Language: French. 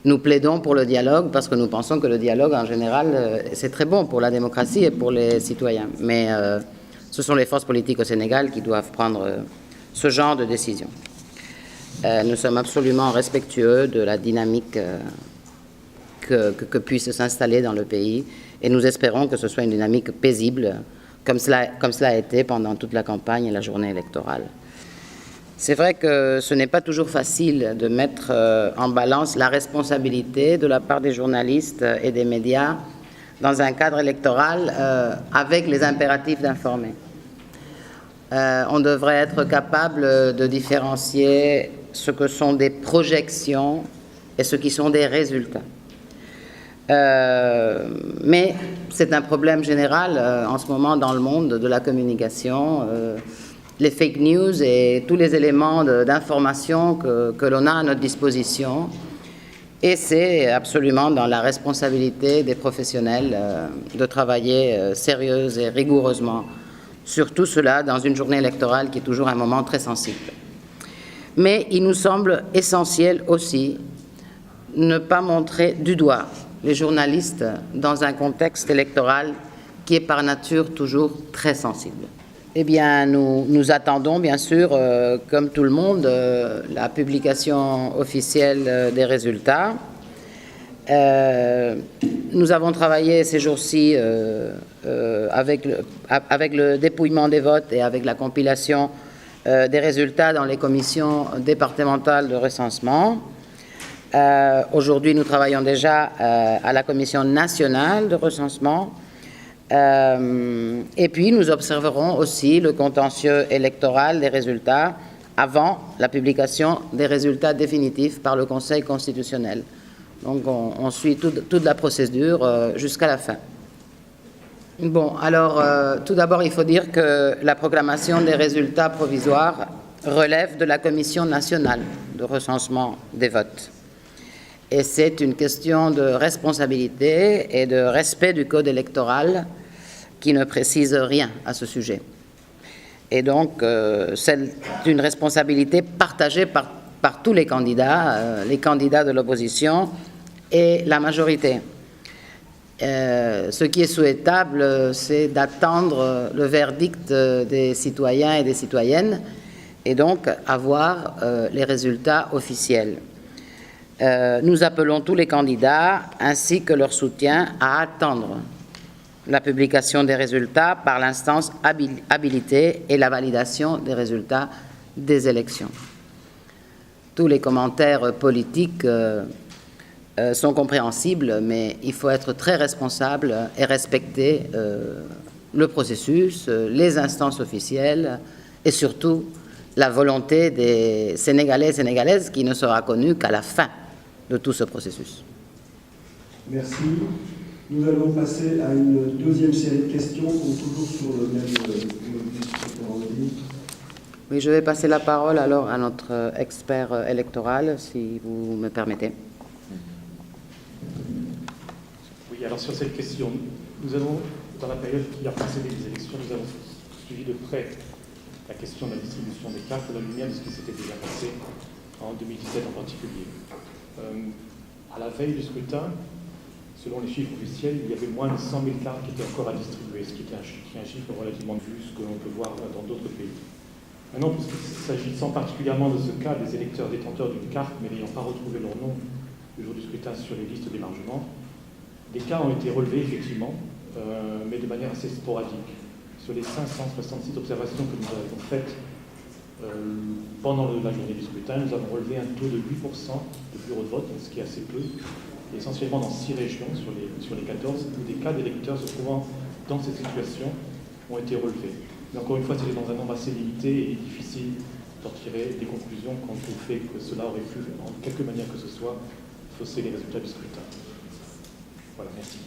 Nous plaidons pour le dialogue parce que nous pensons que le dialogue, en général, c'est très bon pour la démocratie et pour les citoyens. Mais ce sont les forces politiques au Sénégal qui doivent prendre ce genre de décision. Nous sommes absolument respectueux de la dynamique que puisse s'installer dans le pays et nous espérons que ce soit une dynamique paisible comme cela a été pendant toute la campagne et la journée électorale. C'est vrai que ce n'est pas toujours facile de mettre en balance la responsabilité de la part des journalistes et des médias dans un cadre électoral avec les impératifs d'informer. On devrait être capable de différencier ce que sont des projections et ce qui sont des résultats. Mais c'est un problème général en ce moment dans le monde de la communication. Les fake news et tous les éléments d'information que l'on a à notre disposition. Et c'est absolument dans la responsabilité des professionnels de travailler sérieusement et rigoureusement sur tout cela dans une journée électorale qui est toujours un moment très sensible. Mais il nous semble essentiel aussi ne pas montrer du doigt les journalistes dans un contexte électoral qui est par nature toujours très sensible. Eh bien, nous attendons bien sûr, comme tout le monde, la publication officielle des résultats. Nous avons travaillé ces jours-ci avec le dépouillement des votes et avec la compilation des résultats dans les commissions départementales de recensement. Aujourd'hui, nous travaillons déjà à la commission nationale de recensement. Et puis, nous observerons aussi le contentieux électoral des résultats avant la publication des résultats définitifs par le Conseil constitutionnel. Donc, on suit toute la procédure jusqu'à la fin. Bon, alors, tout d'abord, il faut dire que la proclamation des résultats provisoires relève de la Commission nationale de recensement des votes. Et c'est une question de responsabilité et de respect du code électoral qui ne précise rien à ce sujet. Et donc, c'est une responsabilité partagée par tous les candidats de l'opposition et la majorité. Ce qui est souhaitable, c'est d'attendre le verdict des citoyens et des citoyennes et donc avoir les résultats officiels. Nous appelons tous les candidats ainsi que leur soutien à attendre la publication des résultats par l'instance habilitée et la validation des résultats des élections. Tous les commentaires politiques sont compréhensibles, mais il faut être très responsable et respecter le processus, les instances officielles et surtout la volonté des Sénégalais et Sénégalaises qui ne sera connue qu'à la fin de tout ce processus. Merci. Nous allons passer à une deuxième série de questions, toujours sur le même Oui, je vais passer la parole alors à notre expert électoral, si vous me permettez. Oui, alors sur cette question, nous avons, dans la période qui a précédé les élections, nous avons suivi de près la question de la distribution des cartes à la lumière de ce qui s'était déjà passé en 2017 en particulier. À la veille du scrutin, selon les chiffres officiels, il y avait moins de 100 000 cartes qui étaient encore à distribuer, ce qui est un chiffre relativement vu, ce que l'on peut voir dans d'autres pays. Maintenant, s'agissant particulièrement de ce cas des électeurs détenteurs d'une carte, mais n'ayant pas retrouvé leur nom le jour du scrutin sur les listes d'émargement, des cas ont été relevés effectivement, mais de manière assez sporadique. Sur les 566 observations que nous avons faites pendant la journée du scrutin, nous avons relevé un taux de 8% de bureaux de vote, ce qui est assez peu, essentiellement dans 6 régions sur les 14, où des cas d'électeurs se trouvant dans cette situation ont été relevés. Mais encore une fois, c'est dans un nombre assez limité et difficile d'en tirer des conclusions quant au fait que cela aurait pu, en quelque manière que ce soit, fausser les résultats du scrutin. Voilà, merci.